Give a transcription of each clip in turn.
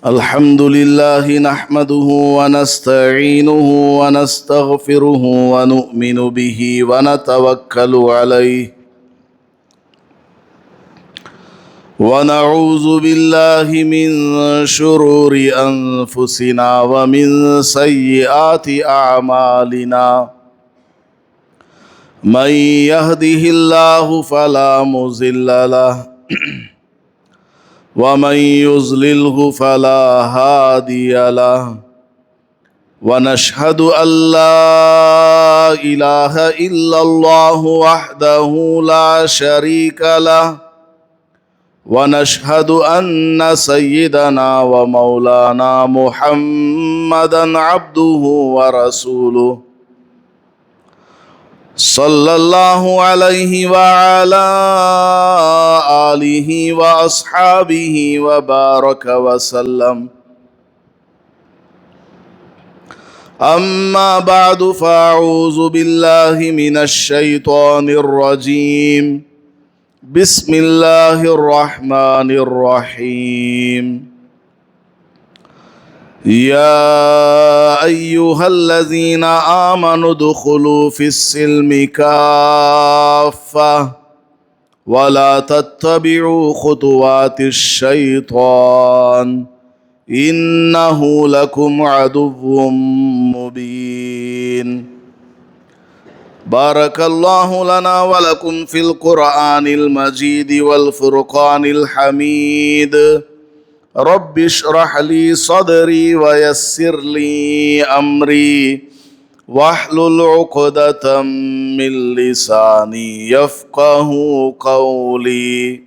الحمد لله نحمده ونستعينه ونستغفره ونؤمن به ونتوكل عليه ونعوذ بالله من شرور أنفسنا ومن سيئات أعمالنا من يهده الله فلا مضل له ومن يضلله فلا هادي له ونشهد أن لا إله إلا الله وحده لا شريك له ونشهد أن سيدنا ومولانا محمدا عبده ورسوله صلى الله عليه وعلى آله وأصحابه وبارك وسلم. أما بعد فأعوذ بالله من الشيطان الرجيم. بسم الله الرحمن الرحيم. يا أيها الذين آمنوا ادخلوا في السلم كافة ولا تتبعوا خطوات الشيطان إنه لكم عدو مبين. بارك الله لنا ولكم في القرآن المجيد والفرقان الحميد. رب اشرح لي صدري ويسر لي أمري واحلل عقدة من لساني يفقه قولي.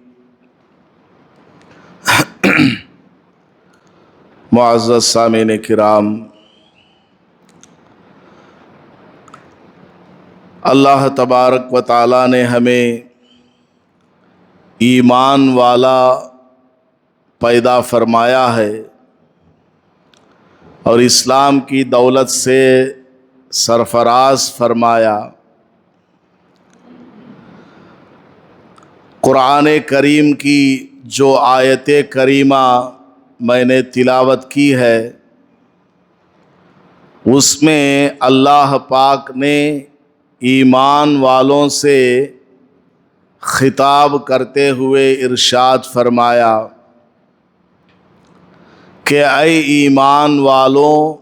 معزز سامعین کرام، اللہ تبارک و تعالی نے ہمیں ایمان والا پیدا فرمایا ہے اور اسلام کی دولت سے سرفراز فرمایا. قرآن کریم کی جو آیت کریمہ میں نے تلاوت کی ہے اس میں اللہ پاک نے ایمان والوں سے خطاب کرتے ہوئے ارشاد فرمایا کہ اے ایمان والوں،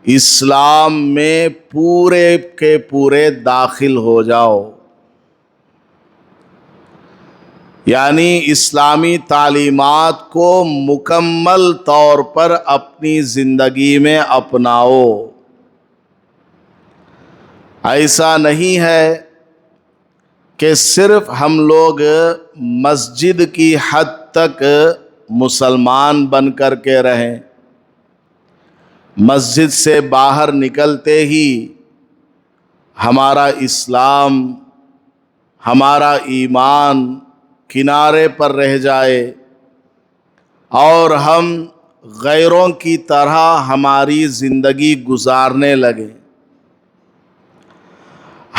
اسلام میں پورے کے پورے داخل ہو جاؤ. یعنی اسلامی تعلیمات کو مکمل طور پر اپنی زندگی میں اپناؤ. ایسا نہیں ہے کہ صرف ہم لوگ مسجد کی حد تک مسلمان بن کر کے رہیں، مسجد سے باہر نکلتے ہی ہمارا اسلام، ہمارا ایمان کنارے پر رہ جائے اور ہم غیروں کی طرح ہماری زندگی گزارنے لگیں.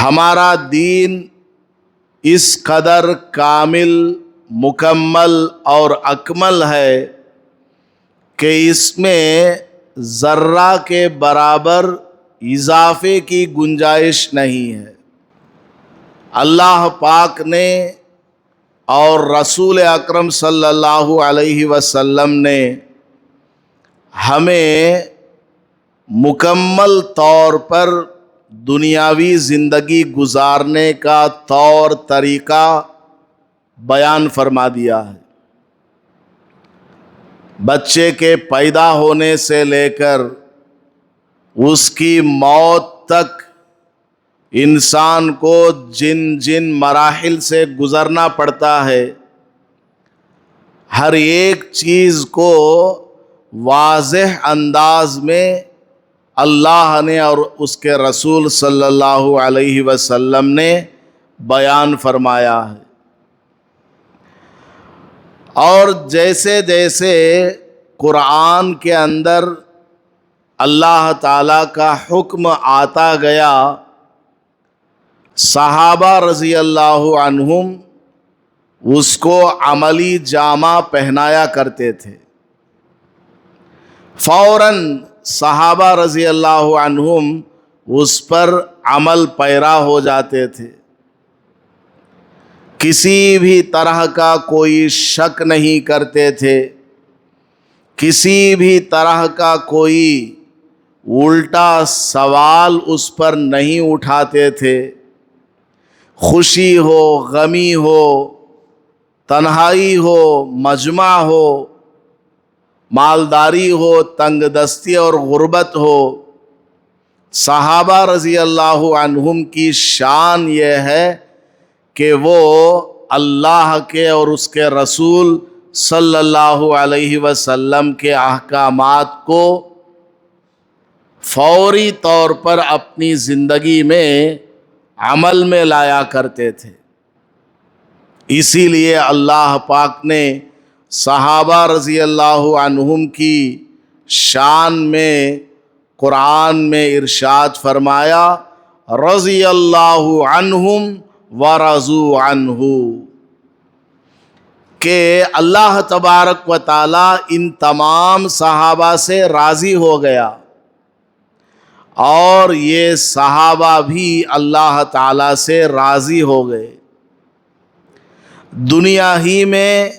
ہمارا دین اس قدر کامل، مکمل اور اکمل ہے کہ اس میں ذرہ کے برابر اضافے کی گنجائش نہیں ہے. اللہ پاک نے اور رسول اکرم صلی اللہ علیہ وسلم نے ہمیں مکمل طور پر دنیاوی زندگی گزارنے کا طور طریقہ بیان فرما دیا ہے. بچے کے پیدا ہونے سے لے کر اس کی موت تک انسان کو جن جن مراحل سے گزرنا پڑتا ہے، ہر ایک چیز کو واضح انداز میں اللہ نے اور اس کے رسول صلی اللہ علیہ وسلم نے بیان فرمایا ہے. اور جیسے جیسے قرآن کے اندر اللہ تعالیٰ کا حکم آتا گیا، صحابہ رضی اللہ عنہم اس کو عملی جامہ پہنایا کرتے تھے. فوراً صحابہ رضی اللہ عنہم اس پر عمل پیرا ہو جاتے تھے، کسی بھی طرح کا کوئی شک نہیں کرتے تھے، کسی بھی طرح کا کوئی الٹا سوال اس پر نہیں اٹھاتے تھے۔ خوشی ہو، غمی ہو، تنہائی ہو، مجمع ہو، مالداری ہو، تنگ دستی اور غربت ہو، صحابہ رضی اللہ عنہم کی شان یہ ہے کہ وہ اللہ کے اور اس کے رسول صلی اللہ علیہ وسلم کے احکامات کو فوری طور پر اپنی زندگی میں عمل میں لایا کرتے تھے۔ اسی لیے اللہ پاک نے صحابہ رضی اللہ عنہم کی شان میں قرآن میں ارشاد فرمایا، رضی اللہ عنہم ورضوا عنہ، کہ اللہ تبارک و تعالی ان تمام صحابہ سے راضی ہو گیا اور یہ صحابہ بھی اللہ تعالی سے راضی ہو گئے۔ دنیا ہی میں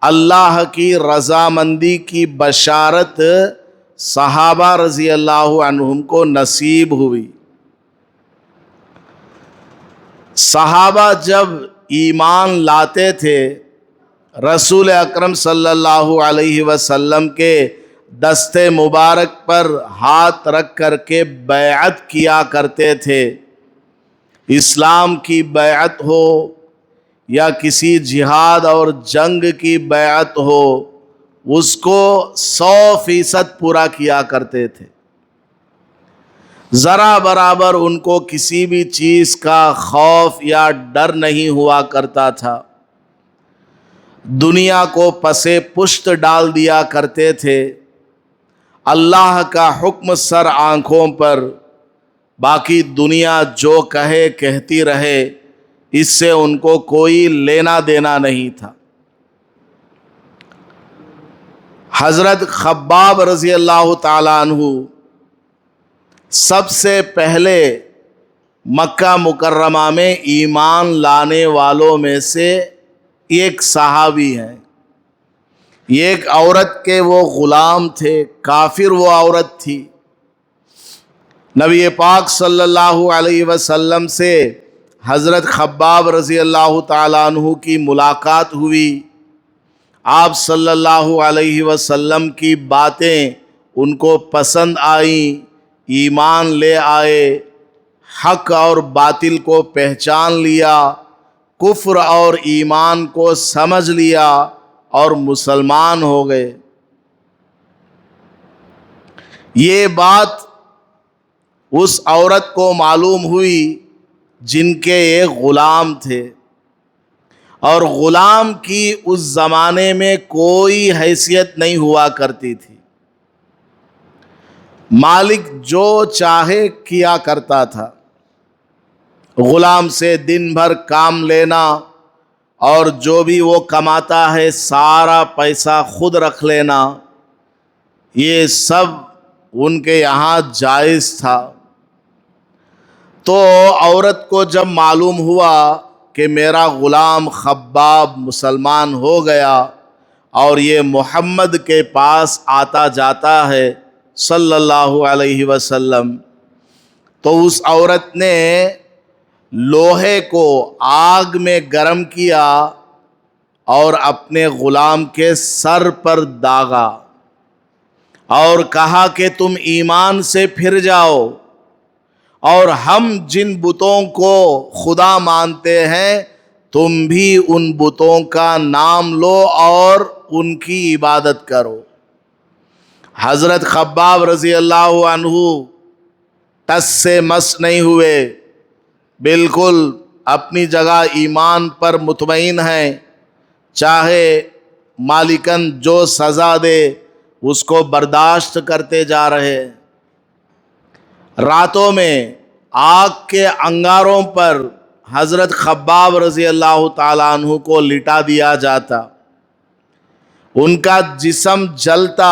اللہ کی رضامندی کی بشارت صحابہ رضی اللہ عنہم کو نصیب ہوئی۔ صحابہ جب ایمان لاتے تھے، رسول اکرم صلی اللہ علیہ وسلم کے دستے مبارک پر ہاتھ رکھ کر کے بیعت کیا کرتے تھے۔ اسلام کی بیعت ہو یا کسی جہاد اور جنگ کی بیعت ہو، اس کو 100% پورا کیا کرتے تھے۔ ذرا برابر ان کو کسی بھی چیز کا خوف یا ڈر نہیں ہوا کرتا تھا۔ دنیا کو پسے پشت ڈال دیا کرتے تھے، اللہ کا حکم سر آنکھوں پر، باقی دنیا جو کہے کہتی رہے، اس سے ان کو کوئی لینا دینا نہیں تھا۔ حضرت خباب رضی اللہ تعالی عنہ سب سے پہلے مکہ مکرمہ میں ایمان لانے والوں میں سے ایک صحابی ہیں۔ یہ ایک عورت کے وہ غلام تھے، کافر وہ عورت تھی۔ نبی پاک صلی اللہ علیہ وسلم سے حضرت خباب رضی اللہ تعالیٰ عنہ کی ملاقات ہوئی۔ آپ صلی اللہ علیہ وسلم کی باتیں ان کو پسند آئیں، ایمان لے آئے، حق اور باطل کو پہچان لیا، کفر اور ایمان کو سمجھ لیا اور مسلمان ہو گئے۔ یہ بات اس عورت کو معلوم ہوئی جن کے ایک غلام تھے، اور غلام کی اس زمانے میں کوئی حیثیت نہیں ہوا کرتی تھی۔ مالک جو چاہے کیا کرتا تھا، غلام سے دن بھر کام لینا اور جو بھی وہ کماتا ہے سارا پیسہ خود رکھ لینا، یہ سب ان کے یہاں جائز تھا۔ تو عورت کو جب معلوم ہوا کہ میرا غلام خباب مسلمان ہو گیا اور یہ محمد کے پاس آتا جاتا ہے صلی اللہ علیہ وسلم، تو اس عورت نے لوہے کو آگ میں گرم کیا اور اپنے غلام کے سر پر داغا اور کہا کہ تم ایمان سے پھر جاؤ، اور ہم جن بتوں کو خدا مانتے ہیں تم بھی ان بتوں کا نام لو اور ان کی عبادت کرو۔ حضرت خباب رضی اللہ عنہ ٹس سے مس نہیں ہوئے، بالکل اپنی جگہ ایمان پر مطمئن ہیں، چاہے مالکن جو سزا دے اس کو برداشت کرتے جا رہے۔ راتوں میں آگ کے انگاروں پر حضرت خباب رضی اللہ تعالیٰ عنہ کو لٹا دیا جاتا، ان کا جسم جلتا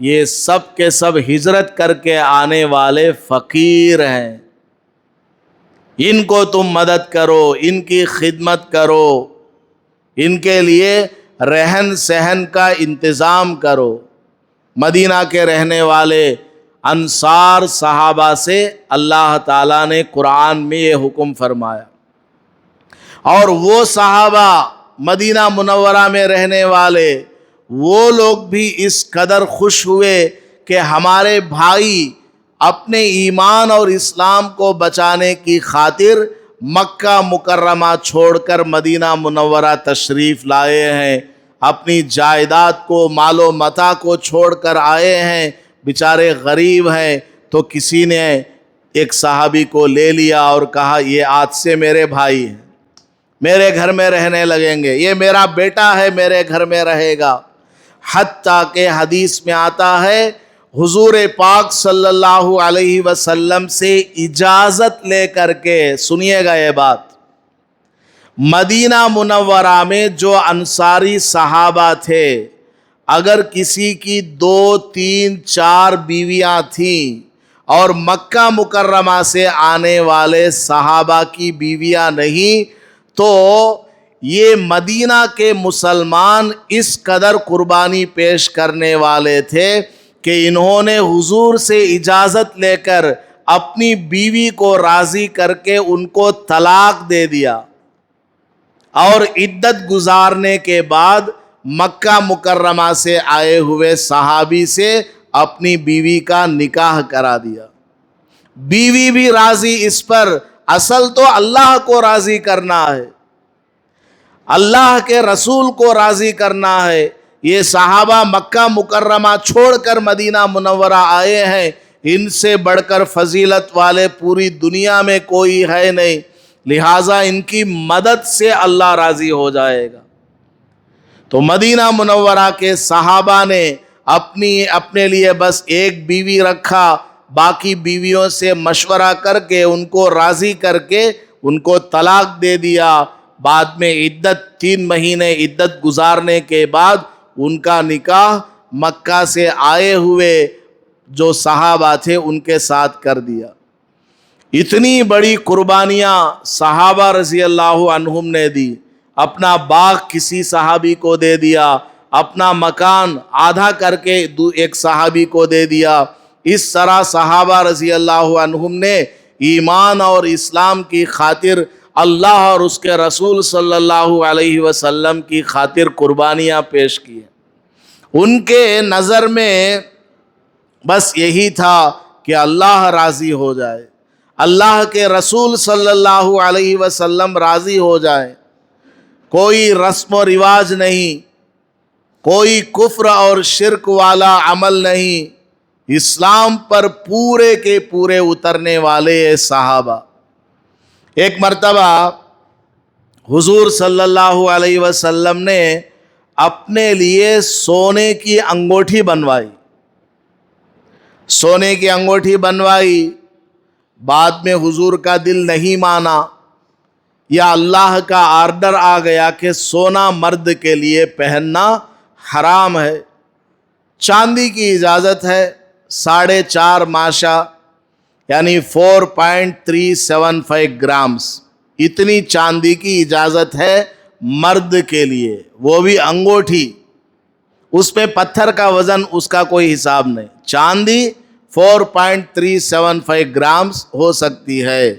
یہ سب کے سب ہجرت کر کے آنے والے فقیر ہیں، ان کو تم مدد کرو، ان کی خدمت کرو، ان کے لیے رہن سہن کا انتظام کرو۔ مدینہ کے رہنے والے انصار صحابہ سے اللہ تعالیٰ نے قرآن میں یہ حکم فرمایا، اور وہ صحابہ مدینہ منورہ میں رہنے والے وہ لوگ بھی اس قدر خوش ہوئے کہ ہمارے بھائی اپنے ایمان اور اسلام کو بچانے کی خاطر مکہ مکرمہ چھوڑ کر مدینہ منورہ تشریف لائے ہیں، اپنی جائیداد کو، مال و متاع کو چھوڑ کر آئے ہیں، بیچارے غریب ہیں۔ تو کسی نے ایک صحابی کو لے لیا اور کہا یہ آج سے میرے بھائی ہیں، میرے گھر میں رہنے لگیں گے، یہ میرا بیٹا ہے، میرے گھر میں رہے گا۔ حتیٰ کہ حدیث میں آتا ہے حضور پاک صلی اللہ علیہ وسلم سے اجازت لے کر کے، سنیے گا یہ بات، مدینہ منورہ میں جو انصاری صحابہ تھے اگر کسی کی 2، 3، 4 بیویاں تھیں اور مکہ مکرمہ سے آنے والے صحابہ کی بیویاں نہیں، تو یہ مدینہ کے مسلمان اس قدر قربانی پیش کرنے والے تھے کہ انہوں نے حضور سے اجازت لے کر اپنی بیوی کو راضی کر کے ان کو طلاق دے دیا، اور عدت گزارنے کے بعد مکہ مکرمہ سے آئے ہوئے صحابی سے اپنی بیوی کا نکاح کرا دیا۔ بیوی بھی راضی اس پر، اصل تو اللہ کو راضی کرنا ہے، اللہ کے رسول کو راضی کرنا ہے۔ یہ صحابہ مکہ مکرمہ چھوڑ کر مدینہ منورہ آئے ہیں، ان سے بڑھ کر فضیلت والے پوری دنیا میں کوئی ہے نہیں، لہٰذا ان کی مدد سے اللہ راضی ہو جائے گا۔ تو مدینہ منورہ کے صحابہ نے اپنے لیے بس ایک بیوی رکھا، باقی بیویوں سے مشورہ کر کے ان کو راضی کر کے ان کو طلاق دے دیا۔ بعد میں 3 مہینے عدت گزارنے کے بعد ان کا نکاح مکہ سے آئے ہوئے جو صحابہ تھے ان کے ساتھ کر دیا۔ اتنی بڑی قربانیاں صحابہ رضی اللہ عنہم نے دی، اپنا باغ کسی صحابی کو دے دیا، اپنا مکان آدھا کر کے ایک صحابی کو دے دیا۔ اس طرح صحابہ رضی اللہ عنہم نے ایمان اور اسلام کی خاطر، اللہ اور اس کے رسول صلی اللہ علیہ وسلم کی خاطر قربانیاں پیش کی۔ ان کے نظر میں بس یہی تھا کہ اللہ راضی ہو جائے، اللہ کے رسول صلی اللہ علیہ وسلم راضی ہو جائے۔ کوئی رسم و رواج نہیں، کوئی کفر اور شرک والا عمل نہیں، اسلام پر پورے کے پورے اترنے والے صحابہ۔ ایک مرتبہ حضور صلی اللہ علیہ وسلم نے اپنے لیے سونے کی انگوٹھی بنوائی، سونے کی انگوٹھی بنوائی، بعد میں حضور کا دل نہیں مانا، یا اللہ کا آرڈر آ گیا کہ سونا مرد کے لیے پہننا حرام ہے، چاندی کی اجازت ہے 4.5 ماشا یعنی 4.375 گرامز، اتنی چاندی کی اجازت ہے مرد کے لیے، وہ بھی انگوٹھی، اس پہ پتھر کا وزن اس کا کوئی حساب نہیں، چاندی 4.375 گرامز ہو سکتی ہے،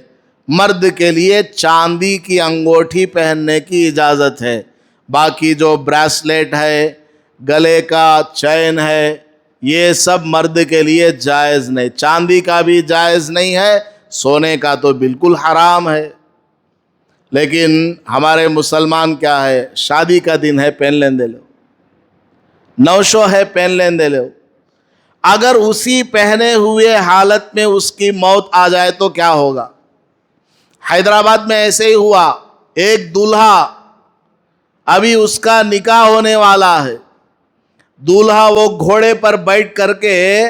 مرد کے لیے چاندی کی انگوٹھی پہننے کی اجازت ہے۔ باقی جو بریسلیٹ ہے، گلے کا چین ہے، یہ سب مرد کے لیے جائز نہیں، چاندی کا بھی جائز نہیں ہے، سونے کا تو بالکل حرام ہے۔ لیکن ہمارے مسلمان کیا ہے، شادی کا دن ہے پہن لیں دے لو، نوشو ہے پہن لیں دے لو، اگر اسی پہنے ہوئے حالت میں اس کی موت آ جائے تو کیا ہوگا؟ حیدرآباد میں ایسے ہی ہوا، ایک دولہا ابھی اس کا نکاح ہونے والا ہے، دولہا وہ گھوڑے پر بیٹھ کر کے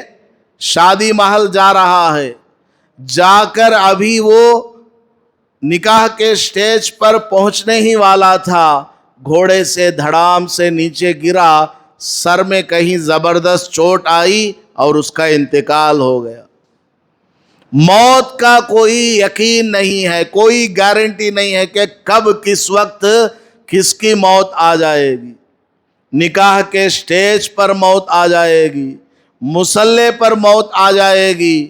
شادی محل جا رہا ہے، جا کر ابھی وہ نکاح کے سٹیج پر پہنچنے ہی والا تھا، گھوڑے سے دھڑام سے نیچے گرا سر میں کہیں زبردست چوٹ آئی اور اس کا انتقال ہو گیا۔ موت کا کوئی یقین نہیں ہے، کوئی گارنٹی نہیں ہے کہ کب کس وقت کس کی موت آ جائے گی۔ نکاح کے سٹیج پر موت آ جائے گی، مصلے پر موت آ جائے گی،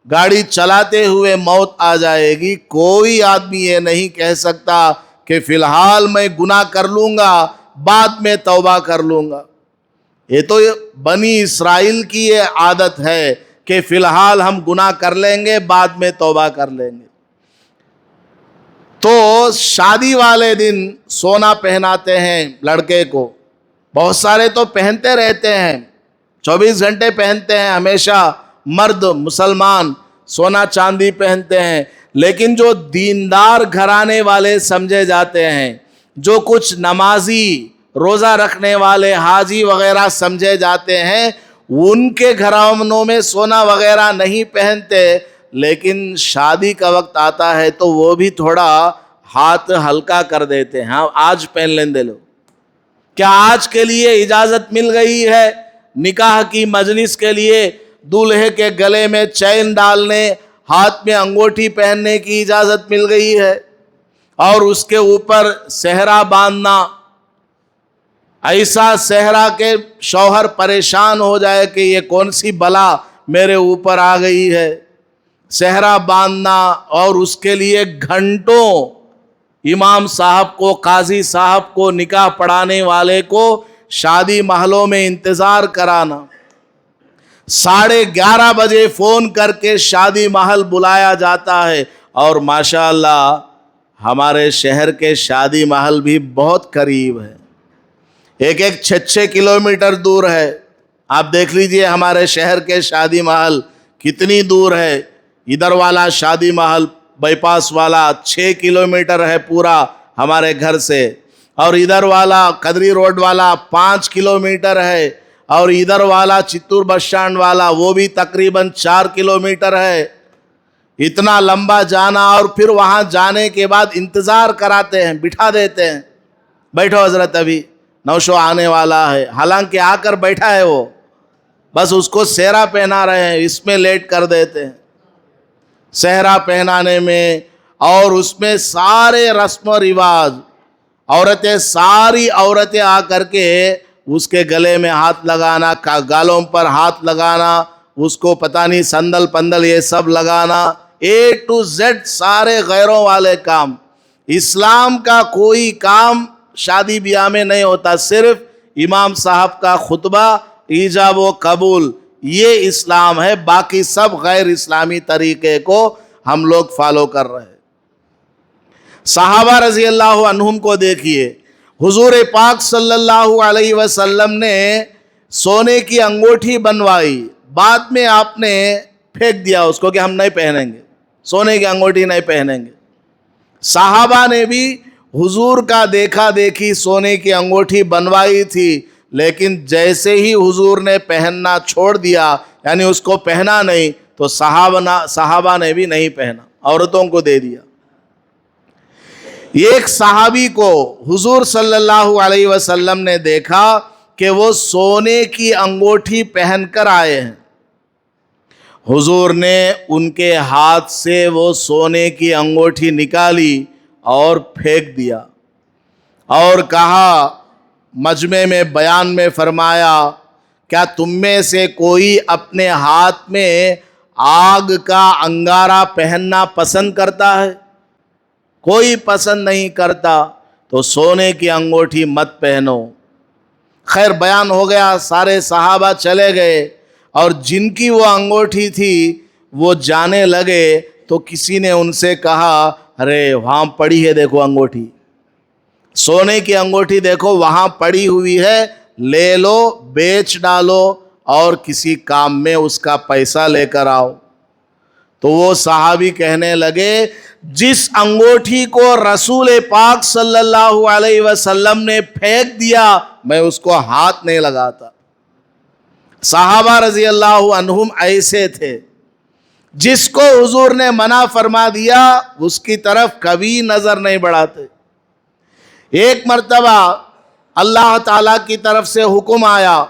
گاڑی چلاتے ہوئے موت آ جائے گی۔ کوئی آدمی یہ نہیں کہہ سکتا کہ فی الحال میں گناہ کر لوں گا بعد میں توبہ کر لوں گا۔ یہ تو بنی اسرائیل کی یہ عادت ہے کہ فی الحال ہم گناہ کر لیں گے بعد میں توبہ کر لیں گے۔ تو شادی والے دن سونا پہناتے ہیں لڑکے کو، بہت سارے تو پہنتے رہتے ہیں، 24 گھنٹے پہنتے ہیں، ہمیشہ مرد مسلمان سونا چاندی پہنتے ہیں۔ لیکن جو دیندار گھرانے والے سمجھے جاتے ہیں، جو کچھ نمازی روزہ رکھنے والے حاجی وغیرہ سمجھے جاتے ہیں، ان کے گھرانوں میں سونا وغیرہ نہیں پہنتے، لیکن شادی کا وقت آتا ہے تو وہ بھی تھوڑا ہاتھ ہلکا کر دیتے ہیں۔ ہاں آج پہن لیں دے لو۔ کیا آج کے لیے اجازت مل گئی ہے نکاح کی مجلس کے لیے دولہے کے گلے میں چین ڈالنے، ہاتھ میں انگوٹھی پہننے کی اجازت مل گئی ہے، اور اس کے اوپر صحرا باندھنا، ایسا صحرا کہ شوہر پریشان ہو جائے کہ یہ کون سی بلا میرے اوپر آ گئی ہے، صحرا باندھنا، اور اس کے لیے گھنٹوں امام صاحب کو، قاضی صاحب کو، نکاح پڑھانے والے کو شادی محلوں میں انتظار کرانا، 11:30 بجے فون کر کے شادی محل بلایا جاتا ہے۔ اور ماشاءاللہ ہمارے شہر کے شادی محل بھی بہت قریب ہے، ایک 6 کلومیٹر دور ہے۔ آپ دیکھ لیجئے ہمارے شہر کے شادی محل کتنی دور ہے۔ ادھر والا شادی محل بائی پاس والا 6 کلومیٹر ہے پورا ہمارے گھر سے، اور ادھر والا قدری روڈ والا 5 کلومیٹر ہے، اور ادھر والا چتور بس اسٹینڈ والا وہ بھی تقریباً 4 کلومیٹر ہے۔ اتنا لمبا جانا، اور پھر وہاں جانے کے بعد انتظار کراتے ہیں، بٹھا دیتے ہیں، بیٹھو حضرت ابھی نوشو آنے والا ہے، حالانکہ آ کر بیٹھا ہے وہ، بس اس کو سہرا پہنا رہے ہیں، اس میں لیٹ کر دیتے ہیں۔ سہرا پہنانے میں اور اس میں سارے رسم و رواج، ساری عورتیں آ کر کے اس کے گلے میں ہاتھ لگانا، گالوں پر ہاتھ لگانا، اس کو پتہ نہیں سندل پندل یہ سب لگانا، A to Z سارے غیروں والے کام۔ اسلام کا کوئی کام شادی بیاہ میں نہیں ہوتا، صرف امام صاحب کا خطبہ، ایجاب و قبول، یہ اسلام ہے۔ باقی سب غیر اسلامی طریقے کو ہم لوگ فالو کر رہے ہیں۔ صحابہ رضی اللہ عنہم کو دیکھیے، حضور پاک صلی اللہ علیہ وسلم نے سونے کی انگوٹھی بنوائی، بعد میں آپ نے پھینک دیا اس کو کہ ہم نہیں پہنیں گے، سونے کی انگوٹھی نہیں پہنیں گے۔ صحابہ نے بھی حضور کا دیکھا دیکھی سونے کی انگوٹھی بنوائی تھی، لیکن جیسے ہی حضور نے پہننا چھوڑ دیا، یعنی اس کو پہنا نہیں، تو صحابہ نے بھی نہیں پہنا، عورتوں کو دے دیا۔ ایک صحابی کو حضور صلی اللہ علیہ وسلم نے دیکھا کہ وہ سونے کی انگوٹھی پہن کر آئے ہیں۔ حضور نے ان کے ہاتھ سے وہ سونے کی انگوٹھی نکالی اور پھینک دیا، اور کہا، مجمع میں بیان میں فرمایا، کیا تم میں سے کوئی اپنے ہاتھ میں آگ کا انگارہ پہننا پسند کرتا ہے؟ کوئی پسند نہیں کرتا، تو سونے کی انگوٹھی مت پہنو۔ خیر بیان ہو گیا، سارے صحابہ چلے گئے، اور جن کی وہ انگوٹھی تھی وہ جانے لگے، تو کسی نے ان سے کہا، ارے وہاں پڑی ہے دیکھو انگوٹھی، سونے کی انگوٹھی دیکھو وہاں پڑی ہوئی ہے، لے لو، بیچ ڈالو، اور کسی کام میں اس کا پیسہ لے کر آؤ۔ تو وہ صحابی کہنے لگے، جس انگوٹھی کو رسول پاک صلی اللہ علیہ وسلم نے پھینک دیا، میں اس کو ہاتھ نہیں لگاتا۔ صحابہ رضی اللہ عنہم ایسے تھے، جس کو حضور نے منع فرما دیا اس کی طرف کبھی نظر نہیں بڑھاتے۔ ایک مرتبہ اللہ تعالیٰ کی طرف سے حکم آیا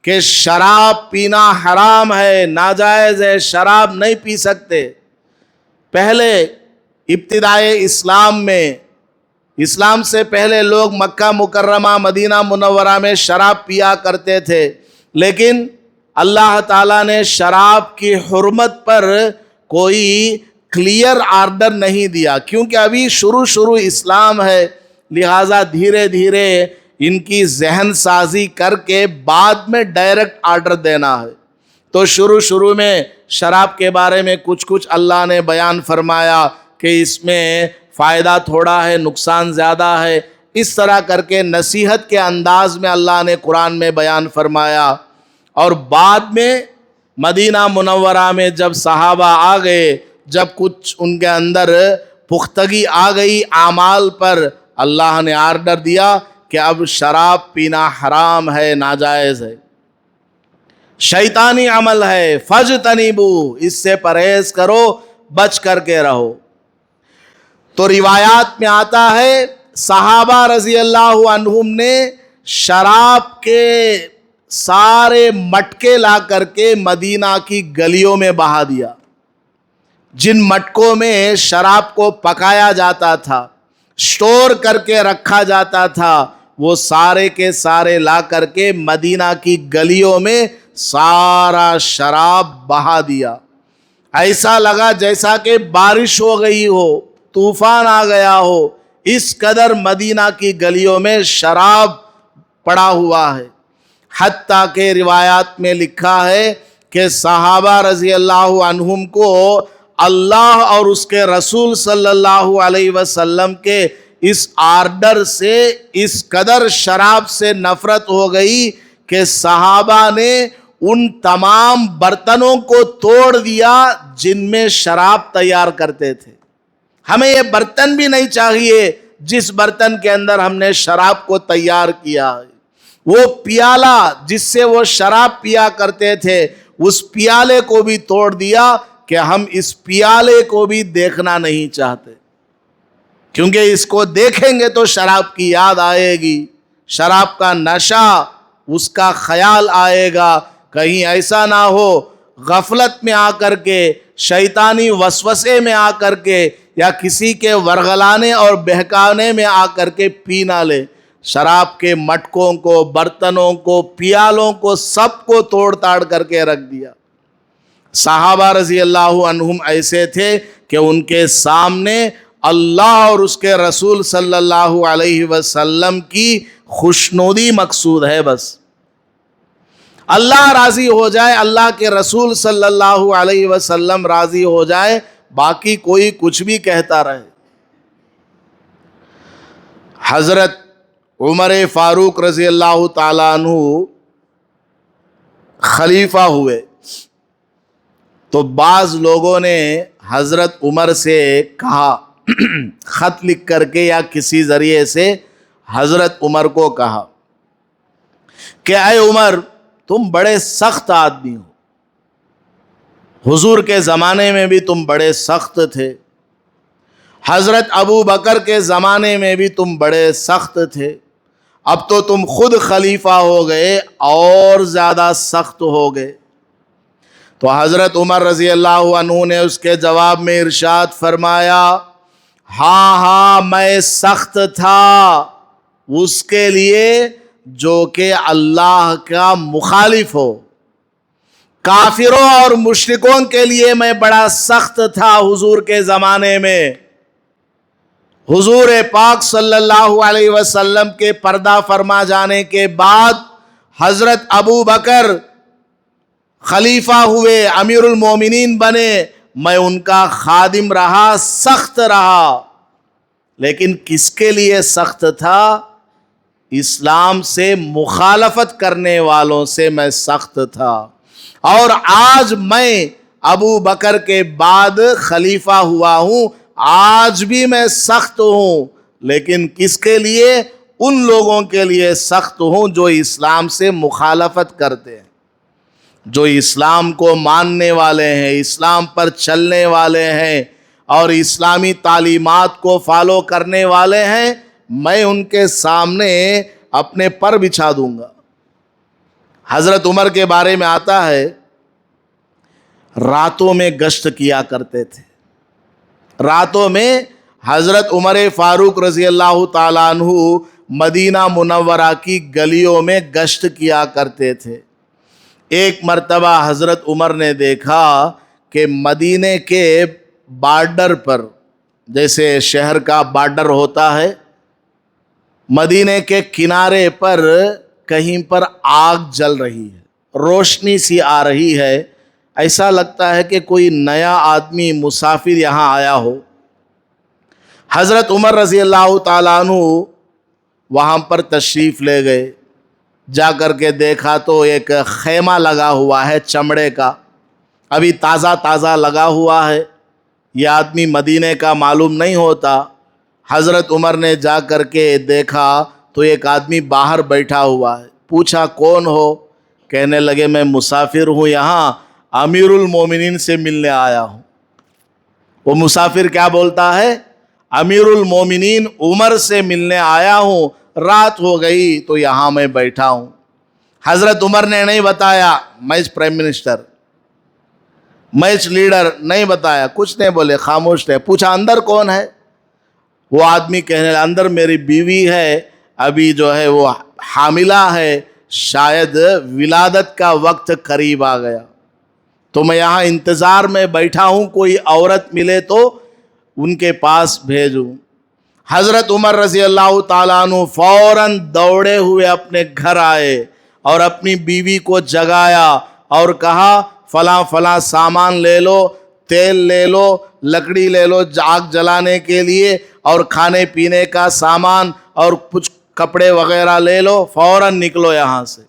کہ شراب پینا حرام ہے، ناجائز ہے، شراب نہیں پی سکتے. پہلے ابتدائے اسلام میں، اسلام سے پہلے لوگ مکہ مکرمہ مدینہ منورہ میں شراب پیا کرتے تھے، لیکن اللہ تعالیٰ نے شراب کی حرمت پر کوئی کلیئر آرڈر نہیں دیا، کیونکہ ابھی شروع اسلام ہے، لہٰذا دھیرے دھیرے ان کی ذہن سازی کر کے بعد میں ڈائریکٹ آرڈر دینا ہے. تو شروع میں شراب کے بارے میں کچھ اللہ نے بیان فرمایا کہ اس میں فائدہ تھوڑا ہے، نقصان زیادہ ہے. اس طرح کر کے نصیحت کے انداز میں اللہ نے قرآن میں بیان فرمایا. اور بعد میں مدینہ منورہ میں جب صحابہ آ گئے، جب کچھ ان کے اندر پختگی آ گئی اعمال پر، اللہ نے آرڈر دیا کہ اب شراب پینا حرام ہے، ناجائز ہے، شیطانی عمل ہے، فاجتنبوا، اس سے پرہیز کرو، بچ کر کے رہو. تو روایات میں آتا ہے صحابہ رضی اللہ عنہم نے شراب کے سارے مٹکے لا کر کے مدینہ کی گلیوں میں بہا دیا. جن مٹکوں میں شراب کو پکایا جاتا تھا، اسٹور کر کے رکھا جاتا تھا، وہ سارے کے سارے لا کر کے مدینہ کی گلیوں میں سارا شراب بہا دیا. ایسا لگا جیسا کہ بارش ہو گئی ہو، طوفان آ گیا ہو، اس قدر مدینہ کی گلیوں میں شراب پڑا ہوا ہے. حتیٰ کہ روایات میں لکھا ہے کہ صحابہ رضی اللہ عنہم کو اللہ اور اس کے رسول صلی اللہ علیہ وسلم کے اس آرڈر سے اس قدر شراب سے نفرت ہو گئی کہ صحابہ نے ان تمام برتنوں کو توڑ دیا جن میں شراب تیار کرتے تھے. ہمیں یہ برتن بھی نہیں چاہیے جس برتن کے اندر ہم نے شراب کو تیار کیا ہے. وہ پیالہ جس سے وہ شراب پیا کرتے تھے، اس پیالے کو بھی توڑ دیا کہ ہم اس پیالے کو بھی دیکھنا نہیں چاہتے، کیونکہ اس کو دیکھیں گے تو شراب کی یاد آئے گی، شراب کا نشہ اس کا خیال آئے گا. کہیں ایسا نہ ہو غفلت میں آ کر کے، شیطانی وسوسے میں آ کر کے، یا کسی کے ورغلانے اور بہکانے میں آ کر کے پی نہ لے. شراب کے مٹکوں کو، برتنوں کو، پیالوں کو، سب کو توڑ تاڑ کر کے رکھ دیا. صحابہ رضی اللہ عنہم ایسے تھے کہ ان کے سامنے اللہ اور اس کے رسول صلی اللہ علیہ وسلم کی خوشنودی مقصود ہے. بس اللہ راضی ہو جائے، اللہ کے رسول صلی اللہ علیہ وسلم راضی ہو جائے، باقی کوئی کچھ بھی کہتا رہے. حضرت عمر فاروق رضی اللہ تعالیٰ عنہ خلیفہ ہوئے تو بعض لوگوں نے حضرت عمر سے کہا، خط لکھ کر کے یا کسی ذریعے سے حضرت عمر کو کہا کہ اے عمر، تم بڑے سخت آدمی ہو، حضور کے زمانے میں بھی تم بڑے سخت تھے، حضرت ابو بکر کے زمانے میں بھی تم بڑے سخت تھے، اب تو تم خود خلیفہ ہو گئے اور زیادہ سخت ہو گئے. تو حضرت عمر رضی اللہ عنہ نے اس کے جواب میں ارشاد فرمایا، ہاں میں سخت تھا اس کے لیے جو کہ اللہ کا مخالف ہو. کافروں اور مشرکوں کے لیے میں بڑا سخت تھا حضور کے زمانے میں. حضور پاک صلی اللہ علیہ وسلم کے پردہ فرما جانے کے بعد حضرت ابو بکر خلیفہ ہوئے، امیر المومنین بنے، میں ان کا خادم رہا، سخت رہا. لیکن کس کے لیے سخت تھا؟ اسلام سے مخالفت کرنے والوں سے میں سخت تھا. اور آج میں ابو بکر کے بعد خلیفہ ہوا ہوں، آج بھی میں سخت ہوں، لیکن کس کے لیے؟ ان لوگوں کے لیے سخت ہوں جو اسلام سے مخالفت کرتے ہیں، جو اسلام کو ماننے والے ہیں، اسلام پر چلنے والے ہیں اور اسلامی تعلیمات کو فالو کرنے والے ہیں. میں ان کے سامنے اپنے پر بچھا دوں گا۔ حضرت عمر کے بارے میں آتا ہے راتوں میں گشت کیا کرتے تھے۔ راتوں میں حضرت عمر فاروق رضی اللہ تعالیٰ عنہ مدینہ منورہ کی گلیوں میں گشت کیا کرتے تھے۔ ایک مرتبہ حضرت عمر نے دیکھا کہ مدینے کے بارڈر پر، جیسے شہر کا بارڈر ہوتا ہے، مدینے کے کنارے پر کہیں پر آگ جل رہی ہے، روشنی سی آ رہی ہے، ایسا لگتا ہے کہ کوئی نیا آدمی مسافر یہاں آیا ہو۔ حضرت عمر رضی اللہ تعالیٰ عنہ وہاں پر تشریف لے گئے۔ جا کر کے دیکھا تو ایک خیمہ لگا ہوا ہے چمڑے کا، ابھی تازہ تازہ لگا ہوا ہے، یہ آدمی مدینے کا معلوم نہیں ہوتا۔ حضرت عمر نے جا کر کے دیکھا تو ایک آدمی باہر بیٹھا ہوا ہے۔ پوچھا کون ہو؟ کہنے لگے میں مسافر ہوں، یہاں امیر المومنین سے ملنے آیا ہوں۔ وہ مسافر کیا بولتا ہے؟ امیر المومنین عمر سے ملنے آیا ہوں، رات ہو گئی تو یہاں میں بیٹھا ہوں۔ حضرت عمر نے نہیں بتایا میں پرائم منسٹر، میں لیڈر، نہیں بتایا، کچھ نہیں بولے، خاموش تھے۔ پوچھا اندر کون ہے؟ وہ آدمی کہنے لگا اندر میری بیوی ہے، ابھی جو ہے وہ حاملہ ہے، شاید ولادت کا وقت قریب آ گیا، تو میں یہاں انتظار میں بیٹھا ہوں، کوئی عورت ملے تو ان کے پاس بھیجوں۔ حضرت عمر رضی اللہ تعالیٰ عنہ فوراً دوڑے ہوئے اپنے گھر آئے اور اپنی بیوی کو جگایا اور کہا فلاں فلاں سامان لے لو، تیل لے لو، لکڑی لے لو آگ جلانے کے لیے، اور کھانے پینے کا سامان اور کچھ کپڑے وغیرہ لے لو، فوراً نکلو یہاں سے۔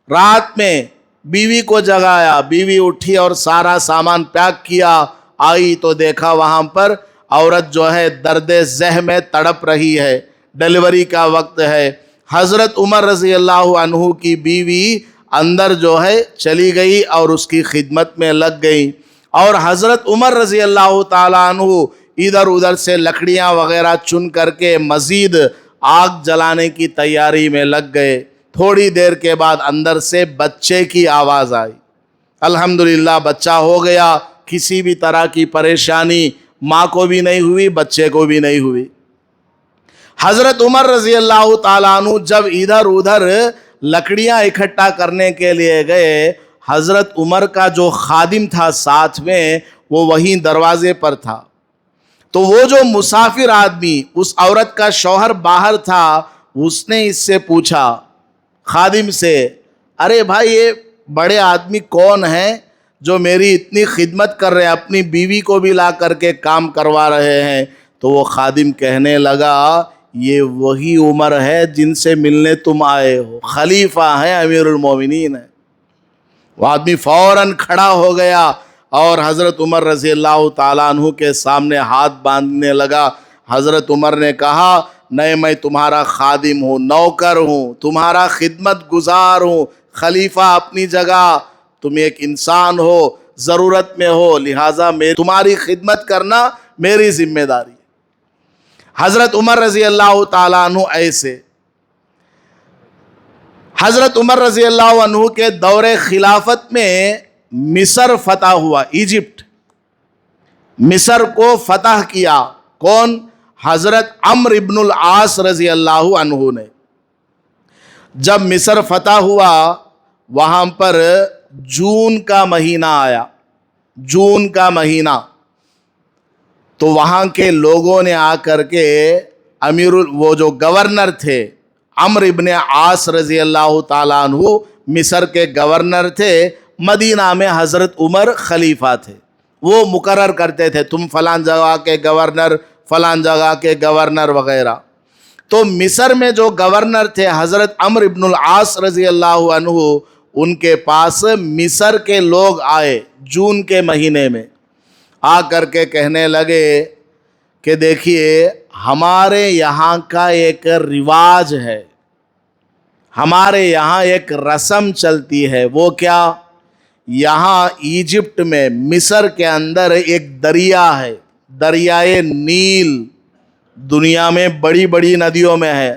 رات میں بیوی کو جگایا، بیوی اٹھی اور سارا سامان پیک کیا، آئی تو دیکھا وہاں پر عورت جو ہے درد ذہ میں تڑپ رہی ہے، ڈیلیوری کا وقت ہے۔ حضرت عمر رضی اللہ عنہ کی بیوی اندر جو ہے چلی گئی اور اس کی خدمت میں لگ گئی، اور حضرت عمر رضی اللہ تعالیٰ عنہ ادھر ادھر سے لکڑیاں وغیرہ چن کر کے مزید آگ جلانے کی تیاری میں لگ گئے۔ تھوڑی دیر کے بعد اندر سے بچے کی آواز آئی۔ الحمدللہ بچہ ہو گیا، کسی بھی طرح کی پریشانی ماں کو بھی نہیں ہوئی، بچے کو بھی نہیں ہوئی۔ حضرت عمر رضی اللہ تعالیٰ عنہ جب ادھر ادھر لکڑیاں اکٹھا کرنے کے لیے گئے، حضرت عمر کا جو خادم تھا ساتھ میں، وہ وہیں دروازے پر تھا۔ تو وہ جو مسافر آدمی، اس عورت کا شوہر باہر تھا، اس نے اس سے پوچھا خادم سے، ارے بھائی یہ بڑے آدمی کون ہیں جو میری اتنی خدمت کر رہے ہیں، اپنی بیوی کو بھی لا کر کے کام کروا رہے ہیں؟ تو وہ خادم کہنے لگا یہ وہی عمر ہے جن سے ملنے تم آئے ہو، خلیفہ ہیں، امیر المومنین ہیں۔ وہ آدمی فوراً کھڑا ہو گیا اور حضرت عمر رضی اللہ تعالیٰ عنہ کے سامنے ہاتھ باندھنے لگا۔ حضرت عمر نے کہا نہیں، میں تمہارا خادم ہوں، نوکر ہوں، تمہارا خدمت گزار ہوں، خلیفہ اپنی جگہ، تم ایک انسان ہو، ضرورت میں ہو، لہٰذا تمہاری خدمت کرنا میری ذمہ داری ہے۔ حضرت عمر رضی اللہ تعالیٰ عنہ ایسے۔ حضرت عمر رضی اللہ عنہ کے دور خلافت میں مصر فتح ہوا، ایجپٹ، مصر کو فتح کیا کون؟ حضرت عمرو ابن العاص رضی اللہ عنہ نے۔ جب مصر فتح ہوا، وہاں پر جون کا مہینہ آیا، جون کا مہینہ، تو وہاں کے لوگوں نے آ کر کے وہ جو گورنر تھے عمرو ابن عاص رضی اللہ تعالیٰ عنہ، مصر کے گورنر تھے، مدینہ میں حضرت عمر خلیفہ تھے، وہ مقرر کرتے تھے تم فلاں جگہ کے گورنر، فلاں جگہ کے گورنر وغیرہ۔ تو مصر میں جو گورنر تھے حضرت عمرو ابن العاص رضی اللہ عنہ، ان کے پاس مصر کے لوگ آئے جون کے مہینے میں، آ کر کے کہنے لگے کہ دیکھیے ہمارے یہاں کا ایک رواج ہے، ہمارے یہاں ایک رسم چلتی ہے، وہ کیا؟ یہاں ایجپٹ میں مصر کے اندر ایک دریا ہے، دریائے نیل، دنیا میں بڑی بڑی ندیوں میں ہے،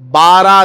12